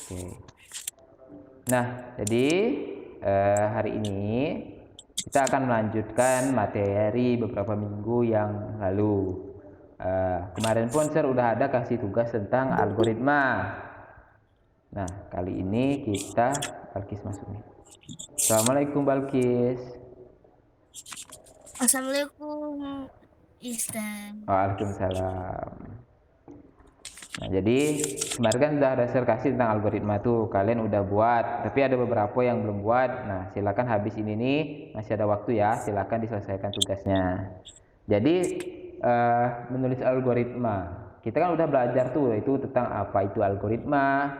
Oke. Nah, jadi hari ini kita akan melanjutkan materi beberapa minggu yang lalu. Kemarin pun Sir udah ada kasih tugas tentang algoritma. Nah, kali ini kita Balkis masuk nih. Assalamualaikum Balkis. Assalamualaikum Istan. Waalaikumsalam. Nah, jadi kemarin kan udah ada share kasih tentang algoritma tuh, kalian udah buat, tapi ada beberapa yang belum buat. Nah, silakan habis ini nih, masih ada waktu ya, silakan diselesaikan tugasnya. Jadi, menulis algoritma, kita kan udah belajar tuh, itu tentang apa itu algoritma,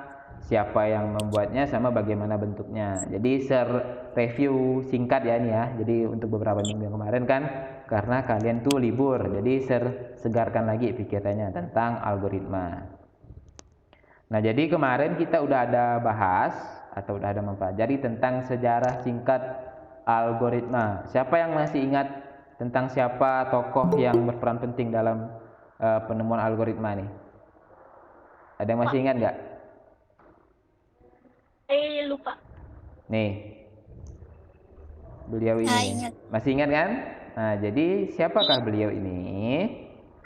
siapa yang membuatnya, sama bagaimana bentuknya. Jadi, share review singkat ya nih ya, jadi untuk beberapa minggu yang kemarin kan, karena kalian tuh libur, jadi segarkan lagi pikirannya tentang algoritma. Nah, jadi kemarin kita udah ada bahas atau udah ada mempelajari tentang sejarah singkat algoritma. Siapa yang masih ingat tentang siapa tokoh yang berperan penting dalam penemuan algoritma nih? Ada yang masih ingat nggak? Lupa. Nih, beliau ini nih. Ingat. Masih ingat kan? Nah, jadi siapakah beliau ini?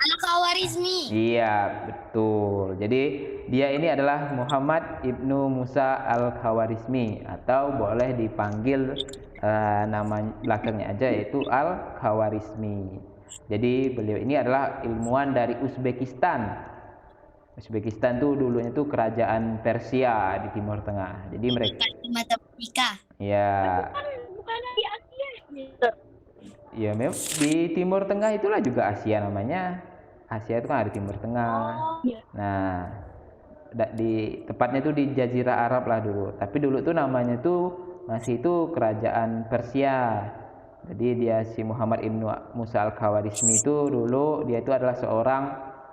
Al-Khawarizmi. Iya, betul. Jadi dia ini adalah Muhammad Ibnu Musa Al-Khawarizmi, atau boleh dipanggil nama belakangnya aja, yaitu Al-Khawarizmi. Jadi beliau ini adalah ilmuwan dari Uzbekistan. Uzbekistan tuh dulunya tuh kerajaan Persia di Timur Tengah. Jadi mereka, Matematika. ya, Bukan di Asia. ya di Timur Tengah itulah juga Asia namanya. Asia itu kan ada Timur Tengah. Nah, tepatnya itu di Jazirah Arab lah dulu. Tapi dulu tuh namanya tuh masih itu kerajaan Persia. Jadi dia si Muhammad Ibnu Musa Al-Khawarizmi itu dulu dia itu adalah seorang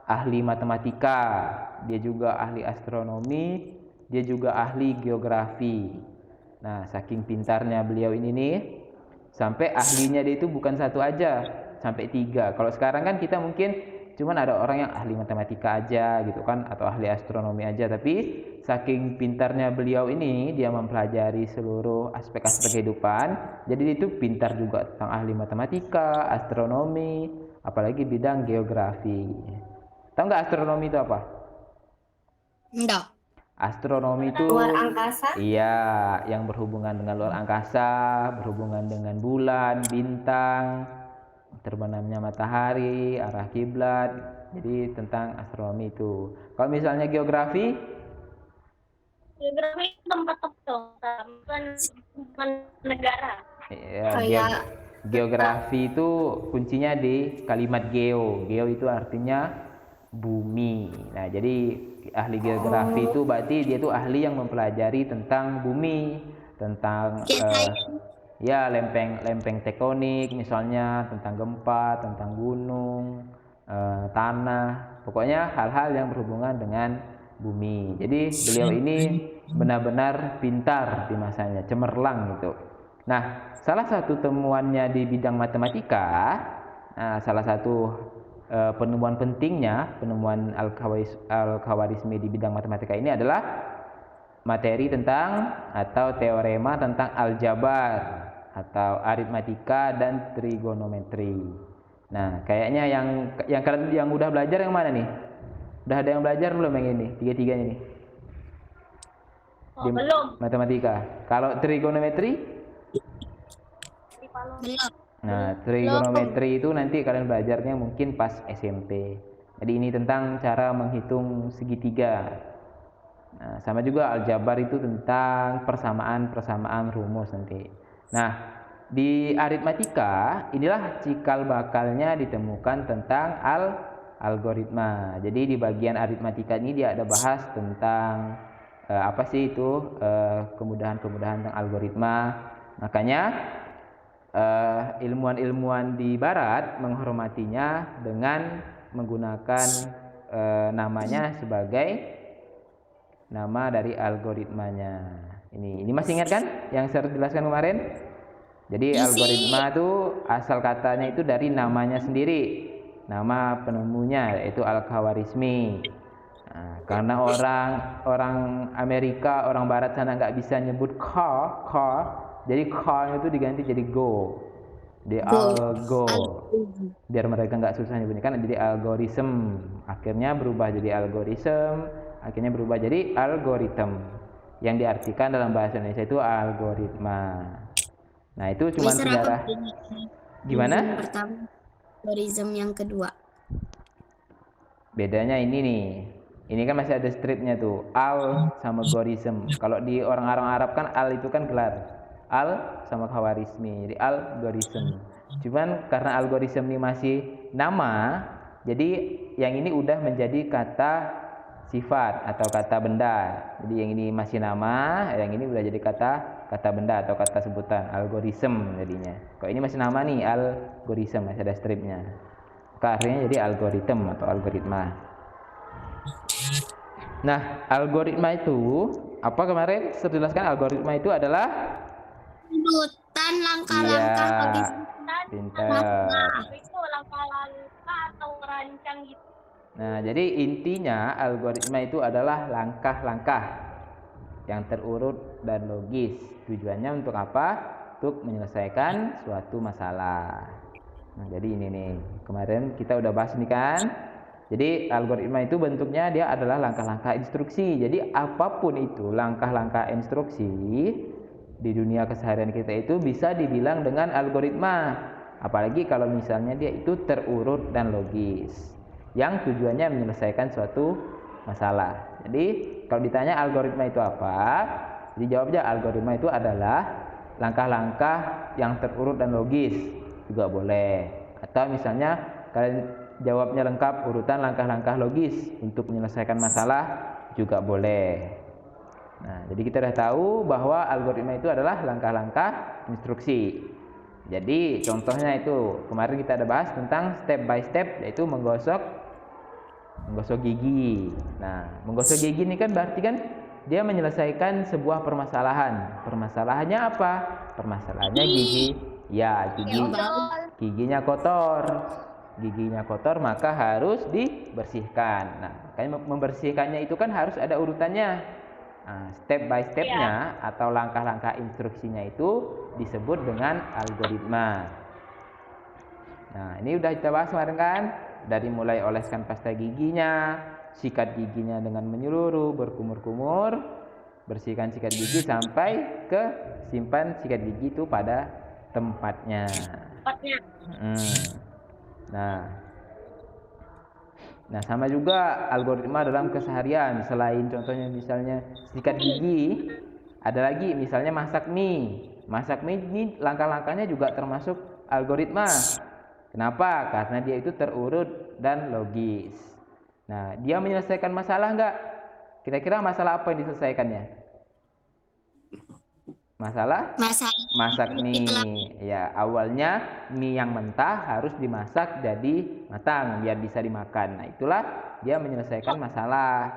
ahli matematika. Dia juga ahli astronomi, dia juga ahli geografi. Nah, saking pintarnya beliau ini nih, sampai ahlinya dia itu bukan satu aja, sampai 3. Kalau sekarang kan kita mungkin cuman ada orang yang ahli matematika aja gitu kan, atau ahli astronomi aja, tapi saking pintarnya beliau ini, dia mempelajari seluruh aspek-aspek kehidupan. Jadi dia itu pintar juga tentang ahli matematika, astronomi, apalagi bidang geografi. Tahu nggak astronomi itu apa? Enggak. Astronomi itu Luar angkasa? iya, yang berhubungan dengan luar angkasa, berhubungan dengan bulan, bintang, terbenamnya matahari, arah kiblat. Jadi tentang astronomi itu. Kalau misalnya geografi, Geografi tempat-tempat, bukan negara. ya, Kayak geografi itu kuncinya di kalimat geo. Geo itu artinya bumi. Nah, jadi ahli geografi itu berarti dia tuh ahli yang mempelajari tentang bumi, tentang ya lempeng tektonik, misalnya tentang gempa, tentang gunung, tanah, pokoknya hal-hal yang berhubungan dengan bumi. Jadi beliau ini benar-benar pintar di masanya, cemerlang gitu. Nah, salah satu temuannya di bidang matematika, salah satu penemuan pentingnya, penemuan Al-Khawarizmi di bidang matematika ini adalah materi tentang atau teorema tentang aljabar atau aritmatika dan trigonometri. Nah, kayaknya yang kalian yang udah belajar yang mana nih? Udah ada yang belajar belum yang ini? Tiga-tiganya nih. Di belum. matematika. Kalau trigonometri? Belum. Nah, trigonometri itu nanti kalian belajarnya mungkin pas SMP. Jadi ini tentang cara menghitung segitiga. Nah, sama juga aljabar itu tentang persamaan-persamaan rumus nanti. Nah, di aritmatika inilah cikal bakalnya ditemukan tentang algoritma. Jadi di bagian aritmatika ini dia ada bahas tentang apa sih itu kemudahan-kemudahan tentang algoritma. Makanya ilmuwan-ilmuwan di barat menghormatinya dengan menggunakan namanya sebagai nama dari algoritmanya. Ini masih ingat kan yang saya jelaskan kemarin? Jadi algoritma itu asal katanya itu dari namanya sendiri, nama penemunya yaitu Al-Khawarizmi. Nah, karena orang Amerika, orang Barat sana nggak bisa nyebut car, jadi car itu diganti jadi go. Di algo, biar mereka nggak susah nyebutnya kan, jadi algoritm, akhirnya berubah jadi algoritm, akhirnya berubah jadi algoritm, yang diartikan dalam bahasa Indonesia itu algoritma. Nah itu cuma Mister, apa sejarah. bedanya Gimana? algoritma pertama, algoritma yang kedua? Bedanya ini kan masih ada stripnya tuh, al sama gorism. Kalau di orang Arab kan al itu kan gelar, al sama khawarizmi, jadi algoritm. Cuman karena algoritm ini masih nama, jadi yang ini udah menjadi kata sifat atau kata benda. Jadi yang ini masih nama, yang ini udah jadi kata benda atau kata sebutan, algoritm jadinya. Kalau ini masih nama nih, algoritm, masih ada stripnya. Akhirnya jadi algoritm atau algoritma. Nah, algoritma itu apa kemarin saya jelaskan, algoritma itu adalah Urutan langkah-langkah iya, logis. pintar. Itu langkah-langkah atau rancang gitu. Nah, jadi intinya algoritma itu adalah langkah-langkah yang terurut dan logis. Tujuannya untuk apa? Untuk menyelesaikan suatu masalah. Nah, jadi ini nih, kemarin kita udah bahas nih kan. Jadi algoritma itu bentuknya dia adalah langkah-langkah instruksi. Jadi apapun itu langkah-langkah instruksi di dunia keseharian kita itu bisa dibilang dengan algoritma. Apalagi kalau misalnya dia itu terurut dan logis, yang tujuannya menyelesaikan suatu masalah. Jadi kalau ditanya algoritma itu apa, dijawabnya algoritma itu adalah langkah-langkah yang terurut dan logis, juga boleh. Atau misalnya kalian jawabnya lengkap, urutan langkah-langkah logis untuk menyelesaikan masalah, juga boleh. Nah, jadi kita sudah tahu bahwa algoritma itu adalah langkah-langkah instruksi. Jadi contohnya itu kemarin kita ada bahas tentang step by step, yaitu menggosok gigi. Nah, menggosok gigi ini kan berarti kan dia menyelesaikan sebuah permasalahan. Permasalahannya apa? Permasalahannya gigi. Ya, giginya kotor. Giginya kotor maka harus dibersihkan. Nah, kayak membersihkannya itu kan harus ada urutannya. Nah, step by stepnya atau langkah-langkah instruksinya itu disebut dengan algoritma. Nah, ini udah kita bahas kemarin kan, dari mulai oleskan pasta giginya, sikat giginya dengan menyeluruh, berkumur-kumur, bersihkan sikat gigi sampai ke simpan sikat gigi itu pada tempatnya. Nah, sama juga algoritma dalam keseharian. Selain contohnya misalnya sikat gigi, ada lagi misalnya masak mie. Masak mie ini langkah-langkahnya juga termasuk algoritma. Kenapa? Karena dia itu terurut dan logis. Nah, dia menyelesaikan masalah enggak? Kira-kira masalah apa yang diselesaikannya? Masalah masak mie. Ya, awalnya mie yang mentah harus dimasak jadi matang biar bisa dimakan. Nah, itulah dia menyelesaikan masalah.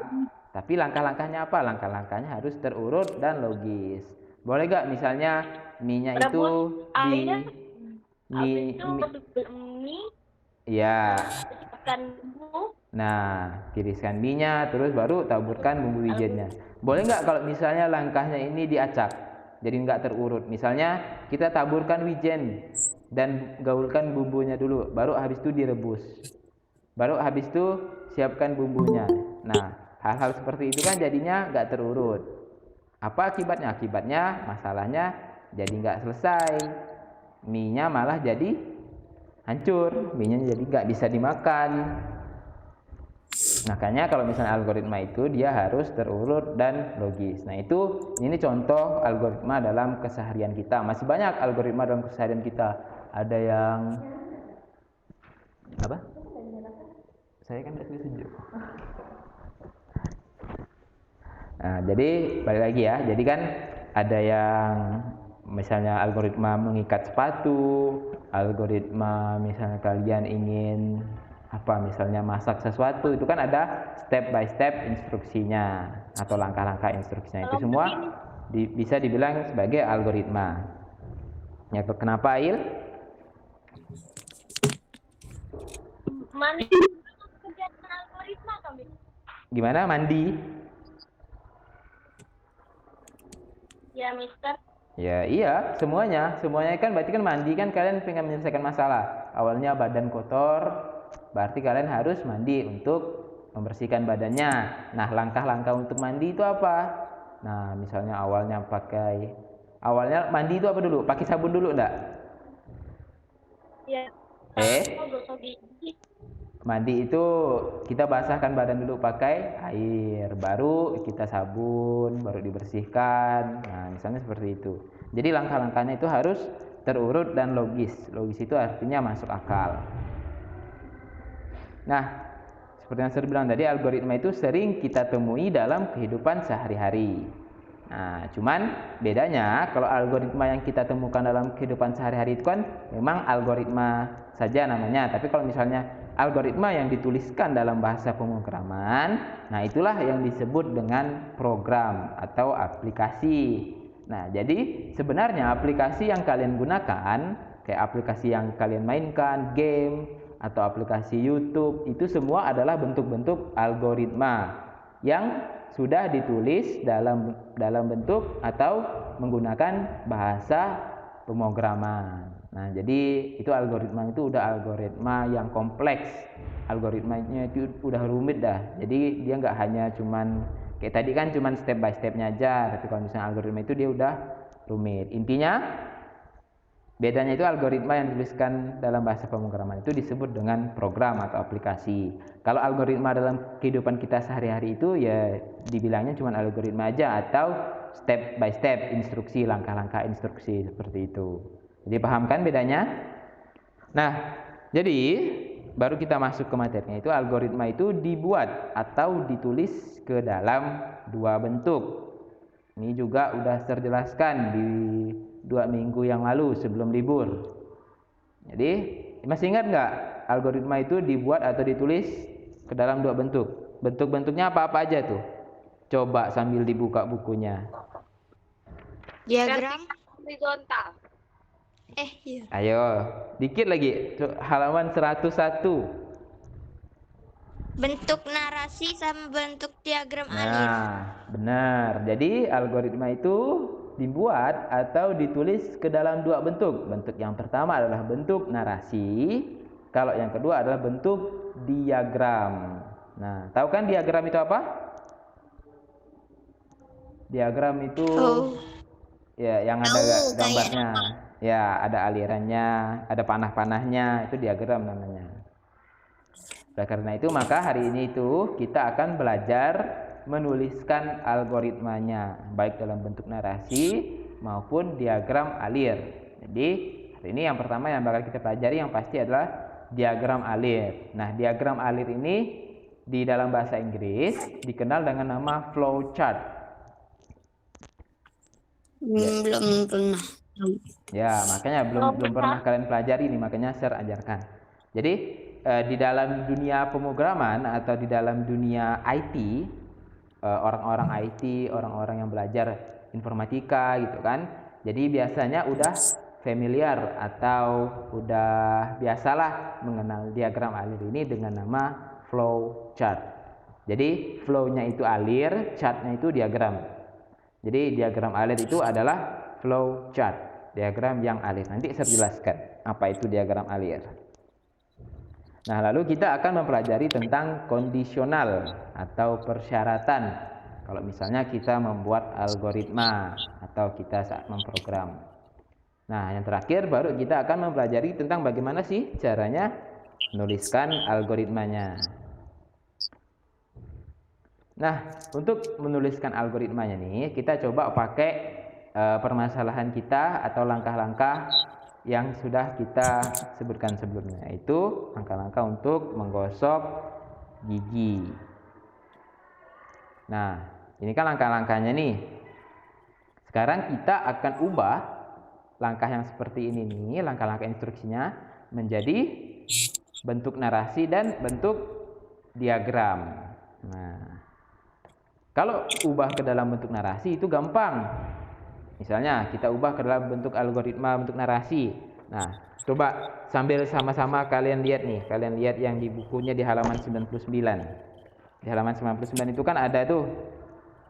Tapi langkah-langkahnya apa? Langkah-langkahnya harus terurut dan logis. Boleh gak misalnya mie-nya itu mie ya. Nah, tiriskan mie-nya terus baru taburkan bumbu wijennya. Boleh nggak kalau misalnya langkahnya ini diacak, jadi nggak terurut. Misalnya kita taburkan wijen dan gaulkan bumbunya dulu, baru habis itu direbus, baru habis itu siapkan bumbunya. Nah, hal-hal seperti itu kan jadinya nggak terurut. Apa akibatnya? Akibatnya masalahnya jadi nggak selesai, mie-nya malah jadi hancur, mie-nya jadi nggak bisa dimakan. Makanya kalau misalnya algoritma itu dia harus terurut dan logis. Nah, ini contoh algoritma dalam keseharian kita. Masih banyak algoritma dalam keseharian kita. Ada yang apa? Saya kan nggak setuju. Nah, jadi balik lagi ya. Jadi kan ada yang misalnya algoritma mengikat sepatu, algoritma misalnya kalian ingin misalnya masak sesuatu, itu kan ada step by step instruksinya atau langkah-langkah instruksinya. Itu semua bisa dibilang sebagai algoritma. Ya, kenapa Il? Mana kegiatan algoritma kami? Gimana mandi? Ya, Mister. Ya iya, semuanya kan berarti kan mandi kan kalian pengen menyelesaikan masalah. Awalnya badan kotor, berarti kalian harus mandi untuk membersihkan badannya. Nah, langkah-langkah untuk mandi itu apa? Nah, misalnya awalnya mandi itu apa dulu? Pakai sabun dulu enggak? Ya. Eh, Gosok gigi. Mandi itu kita basahkan badan dulu pakai air, baru kita sabun, baru dibersihkan. Nah, misalnya seperti itu. Jadi langkah-langkahnya itu harus terurut dan logis. Logis itu artinya masuk akal. Nah, seperti yang saya bilang tadi, algoritma itu sering kita temui dalam kehidupan sehari-hari. Nah, cuman bedanya kalau algoritma yang kita temukan dalam kehidupan sehari-hari itu kan memang algoritma saja namanya. Tapi kalau misalnya algoritma yang dituliskan dalam bahasa pemrograman, nah itulah yang disebut dengan program atau aplikasi. Nah, jadi sebenarnya aplikasi yang kalian gunakan, kayak aplikasi yang kalian mainkan, game, atau aplikasi YouTube, itu semua adalah bentuk-bentuk algoritma yang sudah ditulis dalam bentuk atau menggunakan bahasa pemrograman. Nah, jadi itu algoritma itu udah algoritma yang kompleks. Algoritmanya itu udah rumit dah. Jadi dia nggak hanya cuman kayak tadi kan cuman step by stepnya aja, tapi kalau misalnya algoritma itu dia udah rumit. Intinya bedanya itu algoritma yang dituliskan dalam bahasa pemrograman itu disebut dengan program atau aplikasi. Kalau algoritma dalam kehidupan kita sehari-hari itu ya dibilangnya cuma algoritma aja atau step by step, instruksi, langkah-langkah instruksi seperti itu. Jadi paham kan bedanya? Nah, jadi baru kita masuk ke materinya. Itu algoritma itu dibuat atau ditulis ke dalam dua bentuk. Ini juga udah terjelaskan di 2 minggu yang lalu sebelum libur. Jadi masih ingat nggak algoritma itu dibuat atau ditulis ke dalam dua bentuk? Bentuk-bentuknya apa-apa aja tuh? Coba sambil dibuka bukunya. Diagram. Horizontal. Iya. Ayo, dikit lagi. Halaman 101. Bentuk narasi sama bentuk diagram alir. Nah, benar. Jadi algoritma itu dibuat atau ditulis ke dalam dua bentuk. Bentuk yang pertama adalah bentuk narasi. Kalau yang kedua adalah bentuk diagram. Nah, tahu kan diagram itu apa? Diagram itu ya yang ada Tahu, gambarnya. Ya, ada alirannya, ada panah-panahnya, itu diagram namanya. Oleh karena itu maka hari ini itu kita akan belajar menuliskan algoritmanya baik dalam bentuk narasi maupun diagram alir. Jadi hari ini yang pertama yang bakal kita pelajari yang pasti adalah diagram alir. Nah, diagram alir ini di dalam bahasa Inggris dikenal dengan nama flowchart. Belum pernah. Ya, makanya belum pernah kalian pelajari ini, makanya saya ajarkan. Jadi di dalam dunia pemrograman atau di dalam dunia IT, orang-orang IT, orang-orang yang belajar informatika gitu kan. Jadi biasanya udah familiar atau udah biasalah mengenal diagram alir ini dengan nama flow chart. Jadi flow-nya itu alir, chart-nya itu diagram. Jadi diagram alir itu adalah flow chart, diagram yang alir. Nanti saya jelaskan apa itu diagram alir. Nah, lalu kita akan mempelajari tentang kondisional atau persyaratan. Kalau misalnya kita membuat algoritma atau kita saat memprogram. Nah, yang terakhir baru kita akan mempelajari tentang bagaimana sih caranya menuliskan algoritmanya. Nah, untuk menuliskan algoritmanya nih, kita coba pakai permasalahan kita atau langkah-langkah yang sudah kita sebutkan sebelumnya, yaitu langkah-langkah untuk menggosok gigi. Nah, ini kan langkah-langkahnya nih. Sekarang kita akan ubah langkah yang seperti ini nih, langkah-langkah instruksinya menjadi bentuk narasi dan bentuk diagram. Nah, kalau ubah ke dalam bentuk narasi itu gampang. Misalnya kita ubah ke dalam bentuk algoritma bentuk narasi. Nah, coba sambil sama-sama kalian lihat nih. Kalian lihat yang di bukunya di halaman 99. Di halaman 99 itu kan ada tuh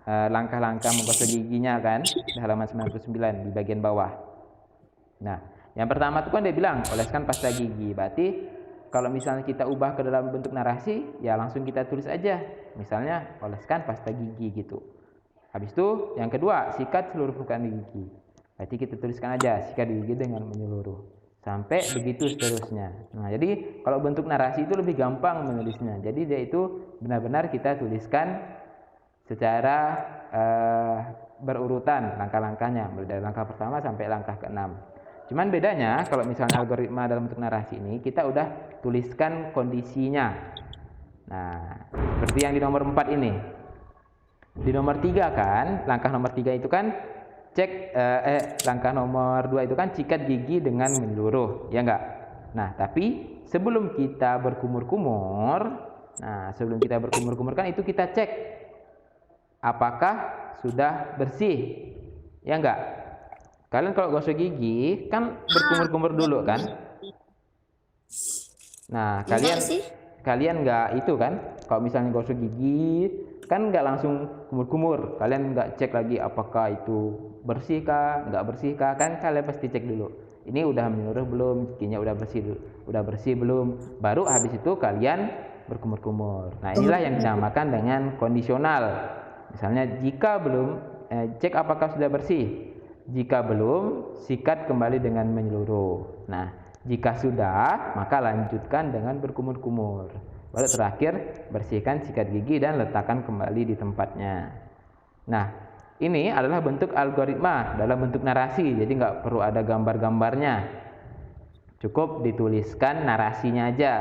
langkah-langkah menggosok giginya kan, di halaman 99 di bagian bawah. Nah, yang pertama tuh kan dia bilang oleskan pasta gigi. Berarti kalau misalnya kita ubah ke dalam bentuk narasi, ya langsung kita tulis aja. Misalnya oleskan pasta gigi gitu. Habis itu yang kedua, sikat seluruh permukaan gigi. Berarti kita tuliskan aja sikat gigi dengan menyeluruh. Sampai begitu seterusnya. Nah, jadi kalau bentuk narasi itu lebih gampang menulisnya. Jadi dia itu benar-benar kita tuliskan secara berurutan langkah-langkahnya, dari langkah pertama sampai langkah ke-6. Cuman bedanya kalau misalnya algoritma dalam bentuk narasi ini kita udah tuliskan kondisinya. Nah, seperti yang di nomor 4 ini. Di nomor 3 kan, langkah nomor 3 itu kan langkah nomor 2 itu kan sikat gigi dengan menyeluruh, ya enggak? Nah, tapi sebelum kita berkumur-kumur, kan itu kita cek apakah sudah bersih, ya enggak? Kalian kalau gosok gigi kan berkumur-kumur dulu kan? Nah, kalian enggak itu kan? Kalau misalnya gosok gigi kan enggak langsung kumur-kumur, kalian enggak cek lagi apakah itu bersih kah, enggak bersih kah, kan kalian pasti cek dulu. Ini udah menyeluruh belum, giginya udah bersih belum, baru habis itu kalian berkumur-kumur. Nah, inilah yang dinamakan dengan kondisional. Misalnya jika belum, cek apakah sudah bersih. Jika belum, sikat kembali dengan menyeluruh. Nah, jika sudah, maka lanjutkan dengan berkumur-kumur. Baru terakhir, bersihkan sikat gigi dan letakkan kembali di tempatnya. Nah, ini adalah bentuk algoritma dalam bentuk narasi, jadi nggak perlu ada gambar-gambarnya. Cukup dituliskan narasinya aja.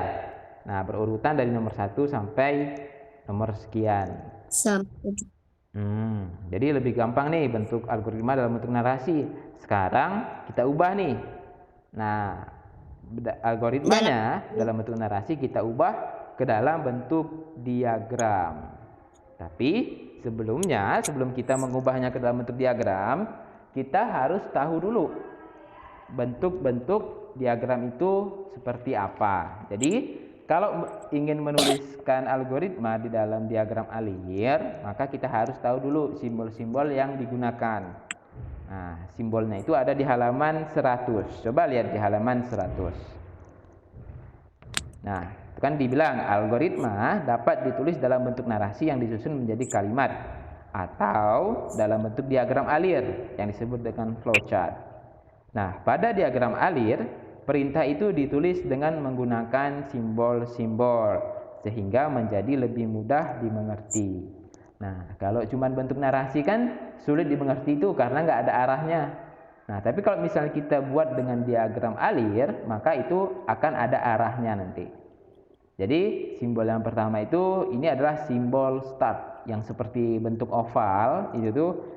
Nah, berurutan dari nomor 1 sampai nomor sekian. Jadi lebih gampang nih bentuk algoritma dalam bentuk narasi. Sekarang kita ubah nih. Nah, algoritmanya dalam bentuk narasi kita ubah ke dalam bentuk diagram. Tapi sebelum kita mengubahnya ke dalam bentuk diagram, kita harus tahu dulu bentuk-bentuk diagram itu seperti apa. Jadi kalau ingin menuliskan algoritma di dalam diagram alir, maka kita harus tahu dulu simbol-simbol yang digunakan. Nah, simbolnya itu ada di halaman 100. Coba lihat di halaman 100. Nah, itu kan dibilang algoritma dapat ditulis dalam bentuk narasi yang disusun menjadi kalimat atau dalam bentuk diagram alir yang disebut dengan flowchart. Nah, pada diagram alir, perintah itu ditulis dengan menggunakan simbol-simbol sehingga menjadi lebih mudah dimengerti. Nah, kalau cuma bentuk narasi kan sulit dimengerti itu karena nggak ada arahnya. Nah, tapi kalau misalnya kita buat dengan diagram alir, maka itu akan ada arahnya nanti. Jadi, simbol yang pertama ini adalah simbol start yang seperti bentuk oval,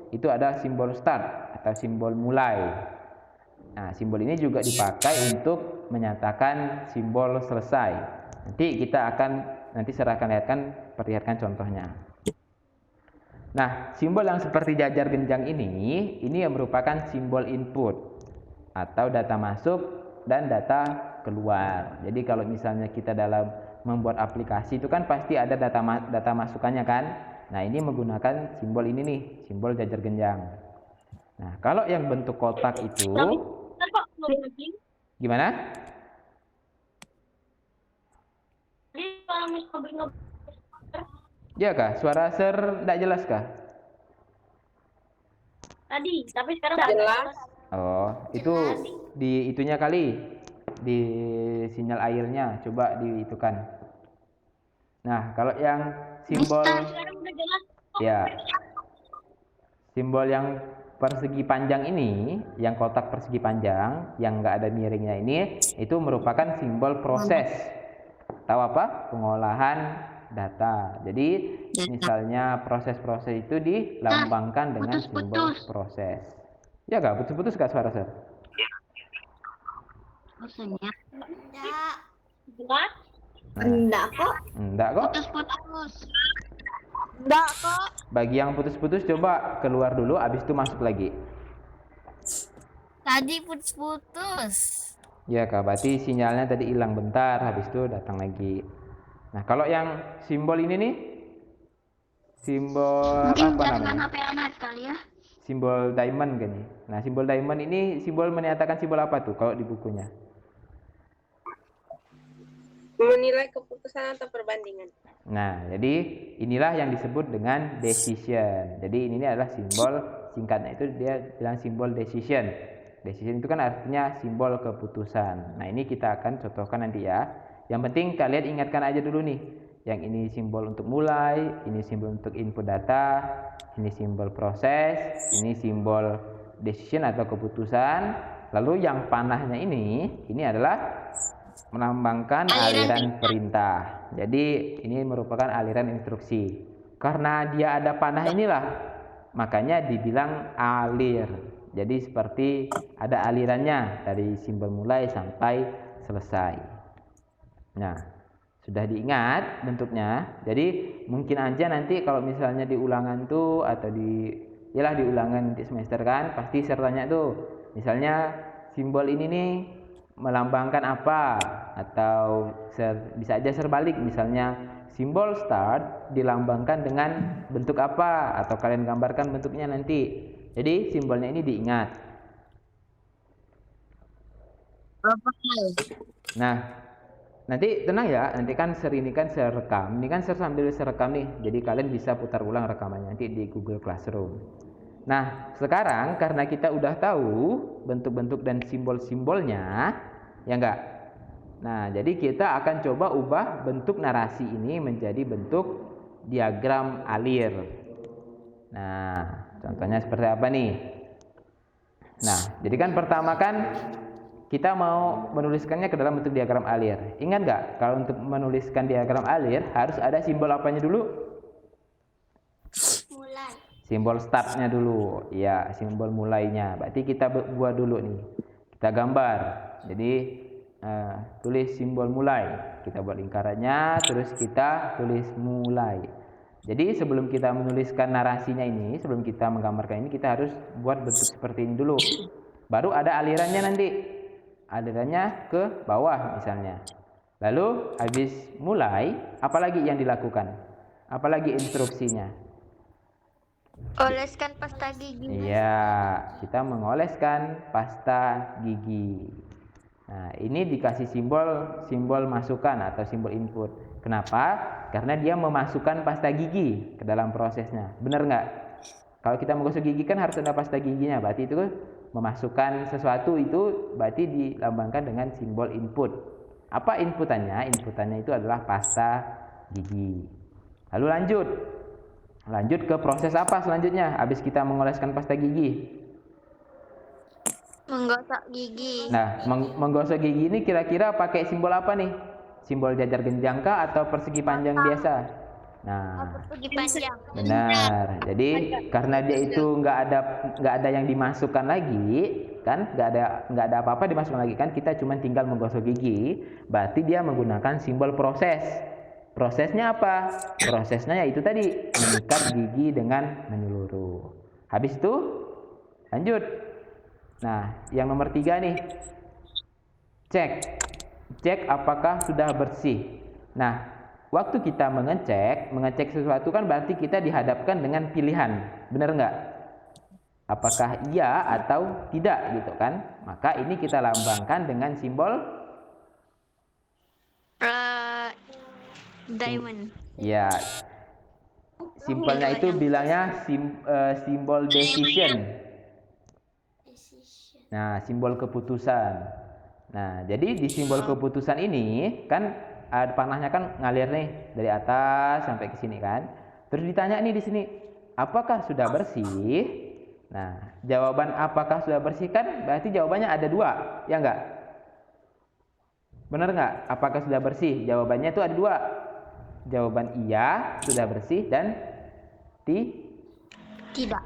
itu ada simbol start atau simbol mulai. Nah, simbol ini juga dipakai untuk menyatakan simbol selesai. Nanti saya akan perlihatkan contohnya. Nah, simbol yang seperti jajar genjang ini yang merupakan simbol input atau data masuk dan data keluar. Jadi kalau misalnya kita dalam membuat aplikasi itu kan pasti ada data masukannya kan. Nah, ini menggunakan simbol ini nih, simbol jajar genjang. Nah, kalau yang bentuk kotak itu gimana? Ya kah? Suara enggak jelas kah? Tadi, tapi sekarang udah jelas. Oh, itu di itunya kali, di sinyal airnya, coba diitukan. Nah, kalau yang simbol Sekarang udah jelas. ya, simbol yang persegi panjang ini, yang kotak persegi panjang, yang nggak ada miringnya ini, itu merupakan simbol proses. Tahu apa? Pengolahan data. Jadi, misalnya proses-proses itu dilambangkan dengan simbol proses. Ya nggak? Putus-putus nggak suara saya? Enggak kok. Enggak kok. Putus-putus. Enggak kok. Bagi yang putus-putus coba keluar dulu, habis itu masuk lagi. Tadi putus-putus. Ya kak, berarti sinyalnya tadi hilang bentar, habis itu datang lagi. Nah, kalau yang simbol ini nih, Simbol Mungkin apa jaringan namanya? HP anak kali ya. Simbol diamond kan ya. Nah, simbol diamond ini simbol menyatakan simbol apa tuh kalau di bukunya? Menilai keputusan atau perbandingan. Nah, jadi inilah yang disebut dengan decision. Jadi ini adalah simbol singkatnya itu dia bilang simbol decision. Decision itu kan artinya simbol keputusan. Nah, ini kita akan contohkan nanti ya. Yang penting kalian ingatkan aja dulu nih. Yang ini simbol untuk mulai, ini simbol untuk input data, ini simbol proses, ini simbol decision atau keputusan. Lalu yang panahnya ini adalah melambangkan aliran perintah. Jadi ini merupakan aliran instruksi. Karena dia ada panah inilah, makanya dibilang alir. Jadi seperti ada alirannya dari simbol mulai sampai selesai. Nah, sudah diingat bentuknya. Jadi mungkin aja nanti kalau misalnya di ulangan tuh atau di ulangan di semester kan pasti sertanya tuh. Misalnya simbol ini nih melambangkan apa, atau bisa aja serbalik, misalnya simbol start dilambangkan dengan bentuk apa, atau kalian gambarkan bentuknya nanti. Jadi simbolnya ini diingat. Nah, nanti tenang ya, nanti kan ini kan serekam, ini kan sambil serekam nih, jadi kalian bisa putar ulang rekamannya nanti di Google Classroom. Nah, sekarang karena kita udah tahu bentuk-bentuk dan simbol-simbolnya, ya enggak? Nah, jadi kita akan coba ubah bentuk narasi ini menjadi bentuk diagram alir. Nah, contohnya seperti apa nih? Nah, jadi kan pertama kan kita mau menuliskannya ke dalam bentuk diagram alir. Ingat nggak? Kalau untuk menuliskan diagram alir harus ada simbol apanya dulu? Simbol startnya dulu, ya simbol mulainya. Berarti kita buat dulu nih, kita gambar. Jadi tulis simbol mulai, kita buat lingkarannya, terus kita tulis mulai. Jadi sebelum kita menuliskan narasinya ini, sebelum kita menggambarkan ini, kita harus buat bentuk seperti ini dulu. Baru ada alirannya nanti, alirannya ke bawah misalnya. Lalu habis mulai, apalagi yang dilakukan? Apalagi instruksinya? Oleskan pasta gigi. Iya, kita mengoleskan pasta gigi. Nah, ini dikasih simbol masukan atau simbol input. Kenapa? Karena dia memasukkan pasta gigi ke dalam prosesnya. Benar nggak? Kalau kita menggosok gigi kan harus ada pasta giginya. Berarti itu memasukkan sesuatu, itu berarti dilambangkan dengan simbol input. Apa inputannya? Inputannya itu adalah pasta gigi. Lalu lanjut ke proses apa selanjutnya habis kita mengoleskan pasta gigi? Menggosok gigi. Nah, menggosok gigi ini kira-kira pakai simbol apa nih? Simbol jajar genjang kah atau persegi panjang biasa? Nah, Persegi panjang. benar. Jadi karena dia itu nggak ada yang dimasukkan lagi, kan? Nggak ada apa-apa dimasukkan lagi kan? Kita cuma tinggal menggosok gigi. Berarti dia menggunakan simbol proses. Prosesnya apa? Prosesnya yaitu tadi mengikat gigi dengan menyeluruh. Habis itu lanjut. Nah, yang nomor 3 nih, cek apakah sudah bersih. Nah, waktu kita mengecek sesuatu kan berarti kita dihadapkan dengan pilihan, benar nggak? Apakah iya atau tidak gitu kan? Maka ini kita lambangkan dengan simbol diamond. Ya, simpelnya itu bilangnya simbol decision. Nah, simbol keputusan. Nah, jadi di simbol keputusan ini kan panahnya kan ngalir nih dari atas sampai ke sini kan. Terus ditanya nih di sini, apakah sudah bersih? Nah, jawaban apakah sudah bersih kan berarti jawabannya ada 2, ya enggak? Benar nggak? Apakah sudah bersih? Jawabannya itu ada 2. Jawaban iya, sudah bersih, dan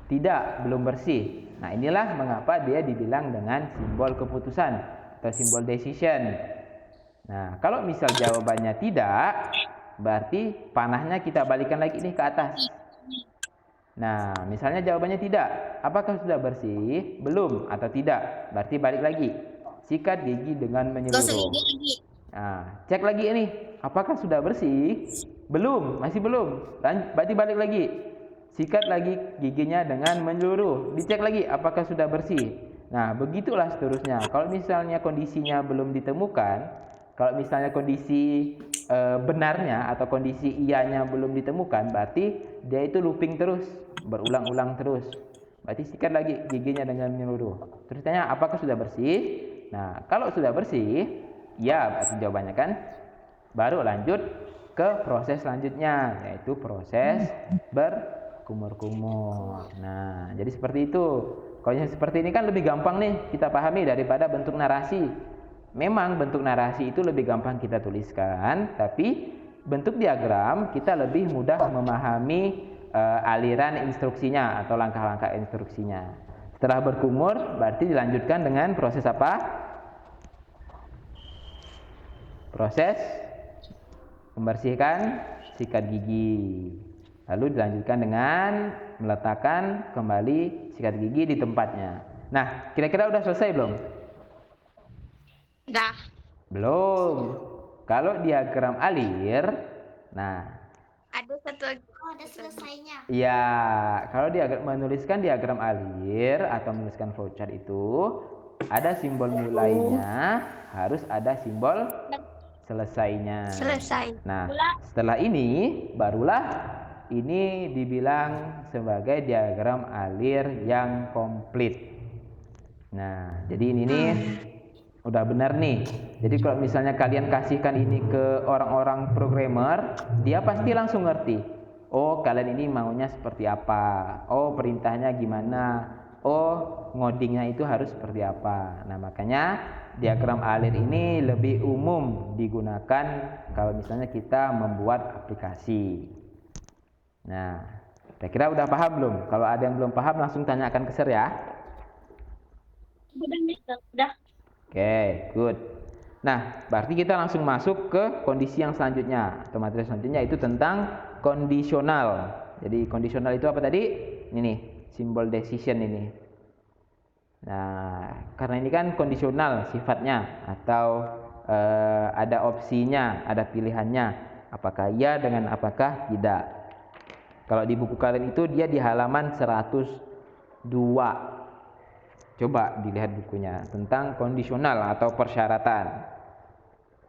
tidak, belum bersih. Nah, inilah mengapa dia dibilang dengan simbol keputusan atau simbol decision. Nah, kalau misal jawabannya tidak, berarti panahnya kita balikan lagi nih ke atas. Nah, misalnya jawabannya tidak, apakah sudah bersih? Belum atau tidak? Berarti balik lagi. Sikat gigi dengan menyeluruh. Nah, cek lagi ini, apakah sudah bersih? Belum, masih belum. Berarti balik lagi. Sikat lagi giginya dengan menyeluruh. Dicek lagi apakah sudah bersih. Nah, begitulah seterusnya. Kalau misalnya kondisinya belum ditemukan, kalau misalnya kondisi benarnya atau kondisi iyanya belum ditemukan, berarti dia itu looping terus, berulang-ulang terus. Berarti sikat lagi giginya dengan menyeluruh. Terus tanya apakah sudah bersih? Nah, kalau sudah bersih, ya berarti jawabannya kan. Baru lanjut ke proses selanjutnya, yaitu proses berkumur-kumur. Nah, jadi seperti itu. Kalau yang seperti ini kan lebih gampang nih kita pahami daripada bentuk narasi. Memang bentuk narasi itu lebih gampang kita tuliskan, tapi bentuk diagram kita lebih mudah memahami aliran instruksinya atau langkah-langkah instruksinya. Setelah berkumur, berarti dilanjutkan dengan proses apa? Proses membersihkan sikat gigi. Lalu dilanjutkan dengan meletakkan kembali sikat gigi di tempatnya. Nah, kira-kira udah selesai belum? Dah. Belum. Kalau diagram alir, nah, Ada satu lagi. Oh, ada selesainya. ya, kalau menuliskan diagram alir atau menuliskan flowchart itu ada simbol mulainya, harus ada simbol selesainya. Selesai. Nah, setelah ini barulah ini dibilang sebagai diagram alir yang komplit. Nah, jadi ini nih udah benar nih. Jadi kalau misalnya kalian kasihkan ini ke orang-orang programmer, dia pasti langsung ngerti. Oh, kalian ini maunya seperti apa? Oh, perintahnya gimana? Oh, ngodingnya itu harus seperti apa? Nah, makanya diagram alir ini lebih umum digunakan kalau misalnya kita membuat aplikasi. Nah, kira-kira udah paham belum? Kalau ada yang belum paham langsung tanyakan ke Sir ya. Udah, Mister. Udah. Oke, good. Nah, berarti kita langsung masuk ke kondisi yang selanjutnya atau materi selanjutnya, itu tentang kondisional. Jadi kondisional itu apa tadi? Ini nih, simbol decision ini. Nah, karena ini kan kondisional sifatnya atau ada opsinya, ada pilihannya. Apakah iya dengan apakah tidak. Kalau di buku kalian itu dia di halaman 102. Coba dilihat bukunya tentang kondisional atau persyaratan.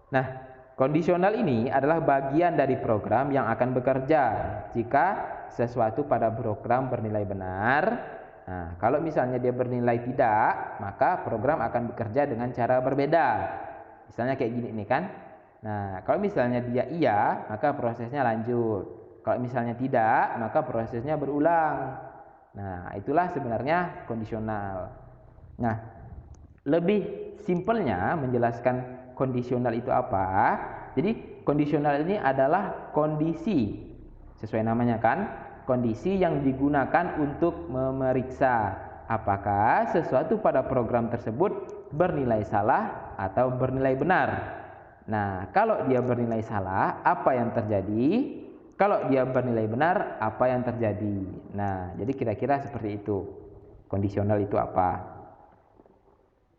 Nah, kondisional ini adalah bagian dari program yang akan bekerja jika sesuatu pada program bernilai benar. Nah, kalau misalnya dia bernilai tidak, maka program akan bekerja dengan cara berbeda. Misalnya kayak gini nih kan. Nah, kalau misalnya dia iya, maka prosesnya lanjut. Kalau misalnya tidak, maka prosesnya berulang. Nah, itulah sebenarnya kondisional. Nah, lebih simpelnya menjelaskan kondisional itu apa? Jadi kondisional ini adalah kondisi, sesuai namanya kan, kondisi yang digunakan untuk memeriksa apakah sesuatu pada program tersebut bernilai salah atau bernilai benar. Nah, kalau dia bernilai salah, apa yang terjadi? Kalau dia bernilai benar, apa yang terjadi? Nah, jadi kira-kira seperti itu. Kondisional itu apa?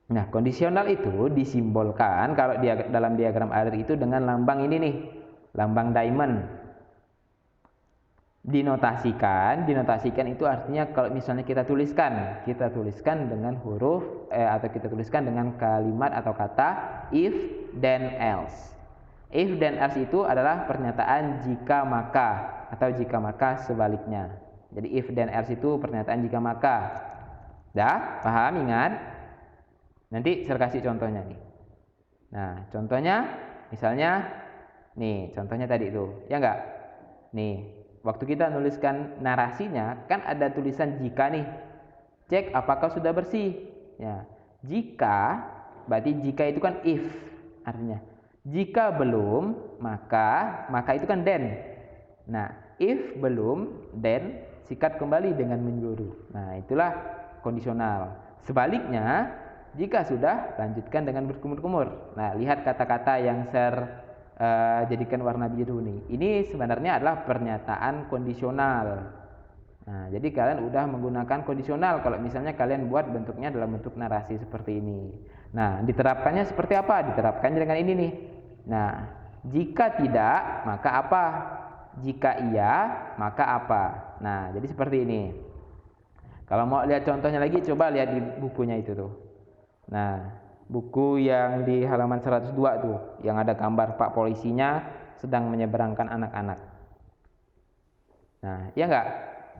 Nah, kondisional itu disimbolkan kalau dalam diagram alir itu dengan lambang ini nih, lambang diamond. Dinotasikan itu artinya kalau misalnya kita tuliskan dengan huruf atau kita tuliskan dengan kalimat atau kata if then else. If then else itu adalah pernyataan jika maka atau jika maka sebaliknya. Jadi if then else itu pernyataan jika maka. Dah, paham, ingat? Nanti saya kasih contohnya nih. Nah, contohnya misalnya nih, contohnya tadi itu, ya enggak? Nih, waktu kita nuliskan narasinya kan ada tulisan jika nih. Cek apakah sudah bersih. Ya, jika berarti jika itu kan if artinya. Jika belum, maka itu kan then. Nah, if belum, then sikat kembali dengan menyeluruh. Nah, itulah kondisional. Sebaliknya, jika sudah, lanjutkan dengan berkumur-kumur. Nah, lihat kata-kata yang saya jadikan warna biru nih. Ini sebenarnya adalah pernyataan kondisional. Nah, jadi kalian udah menggunakan kondisional kalau misalnya kalian buat bentuknya dalam bentuk narasi seperti ini. Nah, diterapkannya seperti apa? Diterapkannya dengan ini nih. Nah, jika tidak, maka apa? Jika iya, maka apa? Nah, jadi seperti ini. Kalau mau lihat contohnya lagi, coba lihat di bukunya itu tuh. Nah, buku yang di halaman 102 tuh, yang ada gambar Pak polisinya sedang menyeberangkan anak-anak. Nah, iya nggak?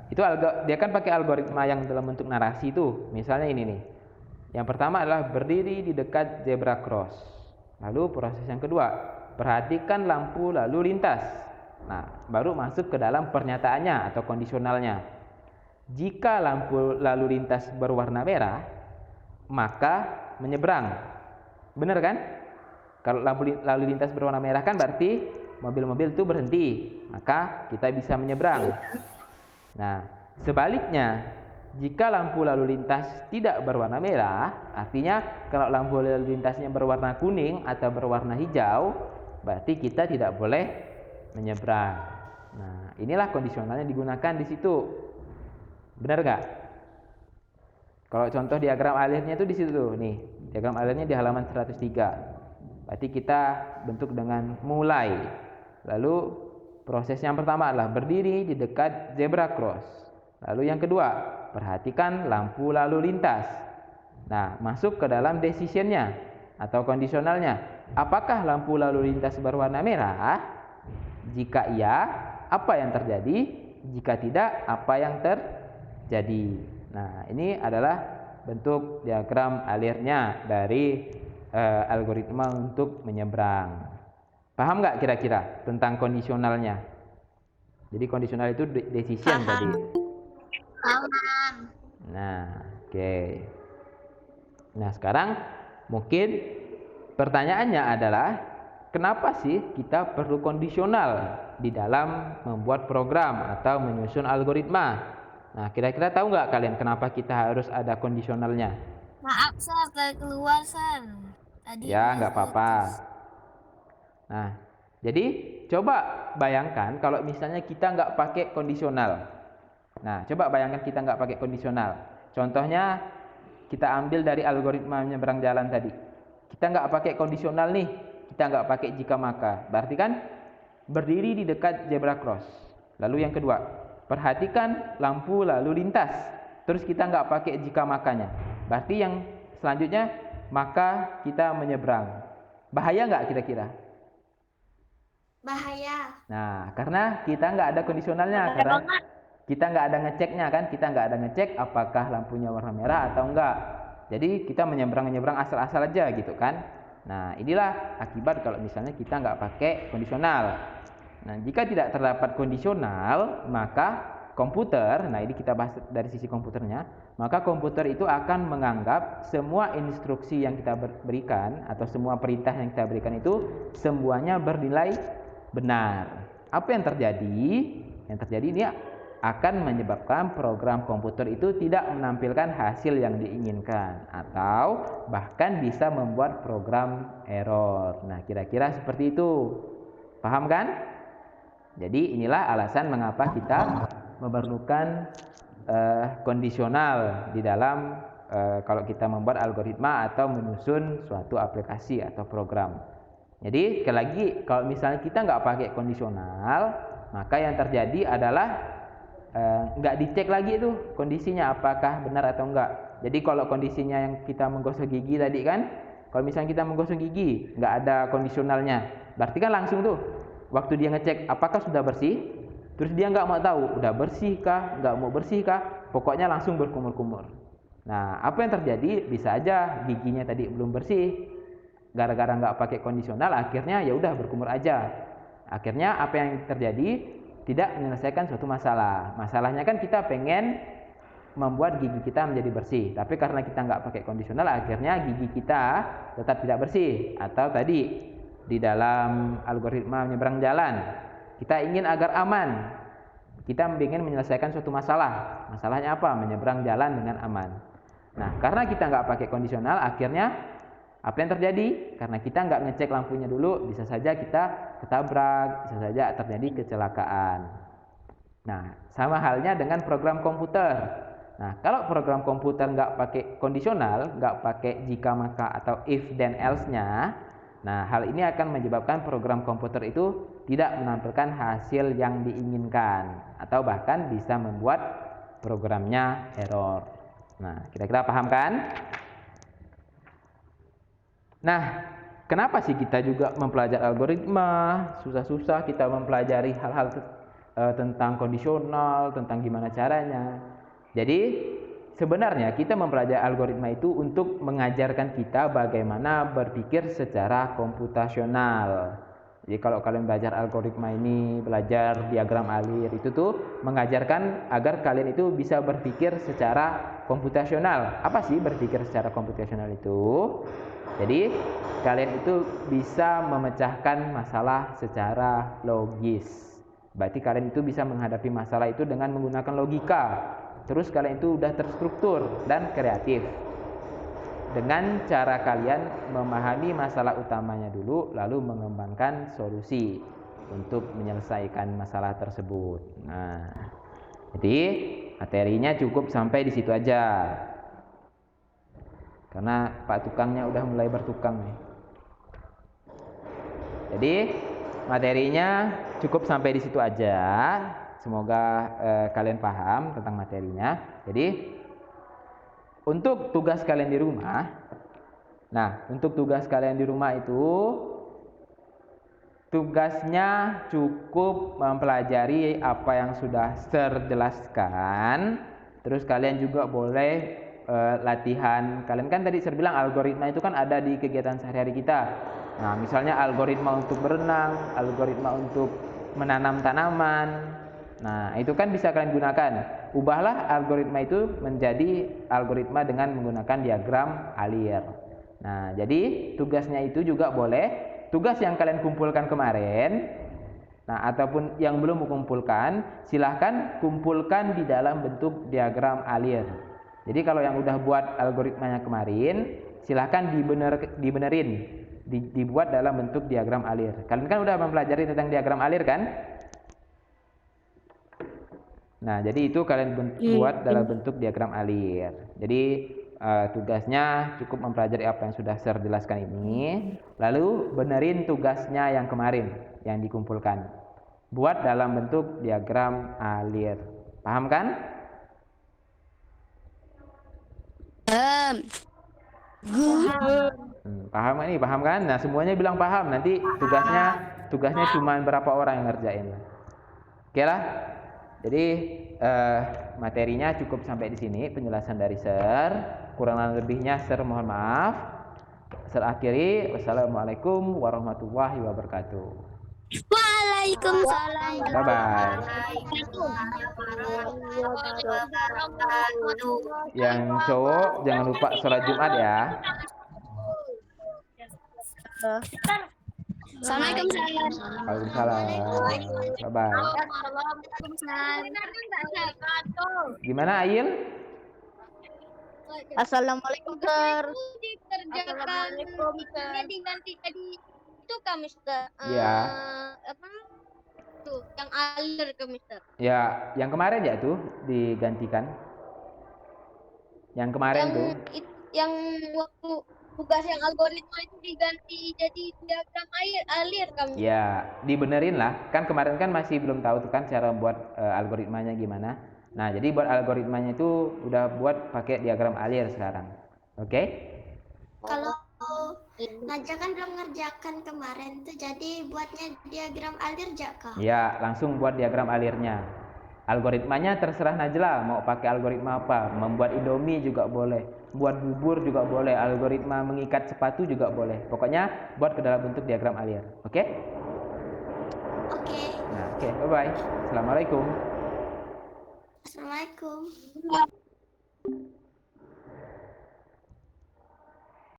Itu dia kan pakai algoritma yang dalam bentuk narasi tuh. Misalnya ini nih. Yang pertama adalah berdiri di dekat zebra cross. Lalu proses yang kedua, perhatikan lampu lalu lintas. Nah, baru masuk ke dalam pernyataannya atau kondisionalnya. Jika lampu lalu lintas berwarna merah, maka menyeberang. Benar kan? Kalau lampu lalu lintas berwarna merah kan berarti mobil-mobil itu berhenti, maka kita bisa menyeberang. Nah, sebaliknya, jika lampu lalu lintas tidak berwarna merah, artinya kalau lampu lalu lintasnya berwarna kuning atau berwarna hijau, berarti kita tidak boleh menyeberang. Nah, inilah kondisionalnya digunakan di situ. Benar nggak? Kalau contoh diagram alirnya itu di situ tuh, nih. Diagram alirnya di halaman 103. Berarti kita bentuk dengan mulai. Lalu proses yang pertama adalah berdiri di dekat zebra cross. Lalu yang kedua, perhatikan lampu lalu lintas. Nah, masuk ke dalam decisionnya atau kondisionalnya. Apakah lampu lalu lintas berwarna merah? Jika iya, apa yang terjadi? Jika tidak, apa yang terjadi? Nah, ini adalah bentuk diagram alirnya dari algoritma untuk menyeberang. Paham nggak kira-kira tentang kondisionalnya? Jadi kondisional itu decision tadi. Paham. Nah, oke. Nah, sekarang mungkin pertanyaannya adalah kenapa sih kita perlu kondisional di dalam membuat program atau menyusun algoritma? Nah, kira-kira tahu nggak kalian kenapa kita harus ada kondisionalnya? Maaf, Sir, keluar, Sir. Tadi Ya, nggak apa-apa. Nah, jadi coba bayangkan kalau misalnya kita nggak pakai kondisional. Nah, coba bayangkan kita nggak pakai kondisional. Contohnya kita ambil dari algoritma menyeberang jalan tadi. Kita nggak pakai kondisional nih, kita nggak pakai jika maka. Berarti kan berdiri di dekat zebra cross. Lalu yang kedua, perhatikan lampu lalu lintas. Terus kita nggak pakai jika makanya. Berarti yang selanjutnya, maka kita menyeberang. Bahaya nggak kira-kira? bahaya. Nah, karena kita nggak ada kondisionalnya, karena kita nggak ada ngeceknya kan, kita nggak ada ngecek apakah lampunya warna merah atau enggak. Jadi kita menyeberang asal-asal aja gitu kan. Nah, inilah akibat kalau misalnya kita nggak pakai kondisional. Nah, jika tidak terdapat kondisional, maka komputer, nah ini kita bahas dari sisi komputernya, maka komputer itu akan menganggap semua instruksi yang kita berikan atau semua perintah yang kita berikan itu semuanya bernilai benar. Apa yang terjadi? Yang terjadi ini akan menyebabkan program komputer itu tidak menampilkan hasil yang diinginkan atau bahkan bisa membuat program error. Nah, kira-kira seperti itu. Paham kan? Jadi inilah alasan mengapa kita memerlukan kondisional di dalam kalau kita membuat algoritma atau menyusun suatu aplikasi atau program. Jadi sekali lagi, kalau misalnya kita nggak pakai kondisional, maka yang terjadi adalah nggak dicek lagi tuh kondisinya apakah benar atau enggak. Jadi kalau kondisinya yang kita menggosok gigi tadi kan, kalau misalnya kita menggosok gigi nggak ada kondisionalnya, berarti kan langsung tuh waktu dia ngecek apakah sudah bersih, terus dia nggak mau tahu udah bersih kah, nggak mau bersih kah, pokoknya langsung berkumur-kumur. Nah, apa yang terjadi? Bisa aja giginya tadi belum bersih, gara-gara nggak pakai kondisional, akhirnya ya udah berkumur aja. Akhirnya apa yang terjadi? Tidak menyelesaikan suatu masalah. Masalahnya kan kita pengen membuat gigi kita menjadi bersih, tapi karena kita nggak pakai kondisional, akhirnya gigi kita tetap tidak bersih. Atau tadi di dalam algoritma menyeberang jalan, kita ingin agar aman, kita ingin menyelesaikan suatu masalah. Masalahnya apa? Menyeberang jalan dengan aman. Nah, karena kita nggak pakai kondisional, akhirnya apa yang terjadi? Karena kita nggak ngecek lampunya dulu, bisa saja kita ketabrak, bisa saja terjadi kecelakaan. Nah, sama halnya dengan program komputer. Nah, kalau program komputer nggak pakai kondisional, nggak pakai jika maka atau if then else-nya, Nah, hal ini akan menyebabkan program komputer itu tidak menampilkan hasil yang diinginkan atau bahkan bisa membuat programnya error. Nah, kira-kira paham kan? Nah, kenapa sih kita juga mempelajari algoritma? Susah-susah kita mempelajari hal-hal tentang kondisional, tentang gimana caranya. Jadi, sebenarnya kita mempelajari algoritma itu untuk mengajarkan kita bagaimana berpikir secara komputasional. Jadi kalau kalian belajar algoritma ini, belajar diagram alir, itu tuh mengajarkan agar kalian itu bisa berpikir secara komputasional. Apa sih berpikir secara komputasional itu? Jadi kalian itu bisa memecahkan masalah secara logis. Berarti kalian itu bisa menghadapi masalah itu dengan menggunakan logika. Terus kalian itu udah terstruktur dan kreatif. Dengan cara kalian memahami masalah utamanya dulu, lalu mengembangkan solusi untuk menyelesaikan masalah tersebut. Nah, jadi materinya cukup sampai di situ aja. Karena Pak Tukangnya udah mulai bertukang nih. Jadi materinya cukup sampai di situ aja. Semoga kalian paham tentang materinya. Jadi untuk tugas kalian di rumah, untuk tugas kalian di rumah itu tugasnya cukup mempelajari apa yang sudah terjelaskan. Terus kalian juga boleh latihan. Kalian kan tadi saya bilang algoritma itu kan ada di kegiatan sehari-hari kita. Nah, misalnya algoritma untuk berenang, algoritma untuk menanam tanaman. Nah, itu kan bisa kalian gunakan. Ubahlah algoritma itu menjadi algoritma dengan menggunakan diagram alir. Nah, jadi tugasnya itu juga boleh tugas yang kalian kumpulkan kemarin. Nah, ataupun yang belum mengumpulkan, silahkan kumpulkan di dalam bentuk diagram alir. Jadi kalau yang udah buat algoritmanya kemarin, silahkan dibenerin, dibuat dalam bentuk diagram alir. Kalian kan udah mempelajari tentang diagram alir kan? Nah, jadi itu kalian buat dalam bentuk diagram alir. Jadi tugasnya cukup mempelajari apa yang sudah saya jelaskan ini, lalu benerin tugasnya yang kemarin yang dikumpulkan. Buat dalam bentuk diagram alir. Paham kan? Paham ini, paham kan? Nah, semuanya bilang paham. Nanti tugasnya cuma berapa orang yang ngerjain. Oke lah. Jadi materinya cukup sampai di sini penjelasan dari Sir. Kurang lebihnya Sir mohon maaf. Sir akhiri. Wassalamualaikum warahmatullahi wabarakatuh. Waalaikumsalam. Bye bye. Yang cowok jangan lupa sholat Jumat ya. Assalamualaikum. Waalaikumsalam. Bye bye. Gimana Ail? Assalamualaikum, Sir. Assalamualaikum, Sir. Diganti tadi itu Kak, Mister. Iya. Apa? Tuh, yang alir Kak, Mister. Ya, yang kemarin ya tuh digantikan. Yang kemarin tuh. Yang waktu tugas yang algoritma itu diganti jadi diagram alir Kak, Mister. Ya, dibenerin lah. Kan kemarin kan masih belum tahu tuh kan cara buat algoritmanya gimana. Nah, jadi buat algoritmanya itu udah buat pakai diagram alir sekarang. Oke? Kalau Najwa kan belum ngerjakan kemarin tuh, jadi buatnya diagram alir Jaka. Ya, langsung buat diagram alirnya. Algoritmanya terserah Najla mau pakai algoritma apa. Membuat Indomie juga boleh, buat bubur juga boleh, algoritma mengikat sepatu juga boleh. Pokoknya buat ke dalam bentuk diagram alir. Oke? Oke. Nah, oke, bye-bye. Assalamualaikum. Assalamualaikum.